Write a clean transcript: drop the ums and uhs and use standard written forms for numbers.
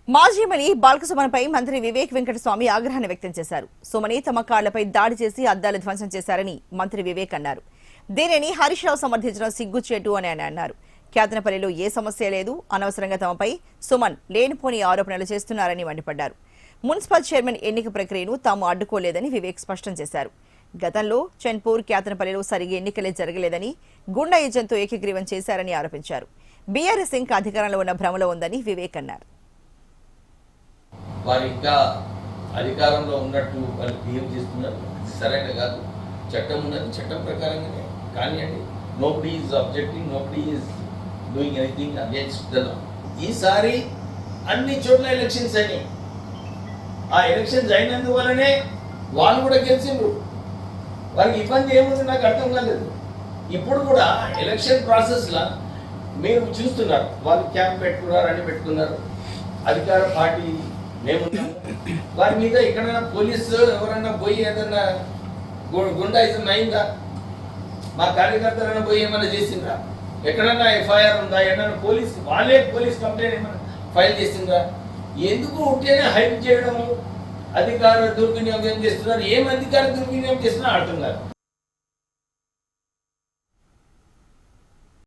మాజీమణి బాల్కసుమన్పై మంత్రి వివేక్ వెంకటస్వామి ఆగ్రహాన్ని వ్యక్తం చేశారు. సుమని తమ కార్లపై దాడి చేసి అద్దాలు ధ్వంసం చేశారని మంత్రి వివేక్ అన్నారు. దీనిని హరీష్ రావు సమర్థించడం సిగ్గుచేటు అని ఆయన అన్నారు. కేతనపల్లిలో ఏ సమస్య లేదు, అనవసరంగా తమపై సుమన్ లేనిపోని ఆరోపణలు చేస్తున్నారని మండిపడ్డారు. మున్సిపల్ చైర్మన్ ఎన్నిక ప్రక్రియను తాము అడ్డుకోలేదని వివేక్ స్పష్టం చేశారు. గతంలో చన్పూర్ కేతనపల్లిలో సరిగా ఎన్నికలే జరగలేదని, గుండా ఏజెంట్తో ఏకగ్రీవం చేశారని ఆరోపించారు. బీఆర్ఎస్ ఇంకా అధికారంలో ఉన్న భ్రమలో ఉందని వివేక్ అన్నారు. వారు ఇంకా అధికారంలో ఉన్నట్టు వాళ్ళు బిహేవ్ చేస్తున్నారు. సరైన కాదు. చట్టం ఉన్నది, చట్టం ప్రకారంగానే కానివ్వండి. Nobody is objecting, nobody is doing anything against the law. ఈసారి అన్ని చోట్ల ఎలక్షన్స్ అయినాయి. ఆ ఎలక్షన్స్ అయినందువల్లనే వాళ్ళు కూడా గెలిచిండ్రు. వారికి ఇబ్బంది ఏముంది నాకు అర్థం కాలేదు. ఇప్పుడు కూడా ఎలక్షన్ ప్రాసెస్లో మీరు చూస్తున్నారు, వాళ్ళు క్యాంప్ పెట్టుకున్నారు, అన్ని పెట్టుకున్నారు. అధికార పార్టీ మేమున్నాము. వారి మీద ఎక్కడైనా పోలీసు ఎవరన్నా పోయి ఏదన్నా గుండాయిజం అయిందా? మా కార్యకర్తలైనా పోయి ఏమైనా చేసిండ్రా? ఎక్కడన్నా ఎఫ్ఐఆర్ ఉందా? ఏమన్నా వాళ్ళే పోలీస్ కంప్లైంట్ ఏమైనా ఫైల్ చేసిండ్రా? ఎందుకు ఉంటేనే హైప్ చేయడము, అధికార దుర్వినియోగం చేస్తున్నారు. ఏం అధికార దుర్వినియోగం చేస్తున్నా ఆడుతున్నారు.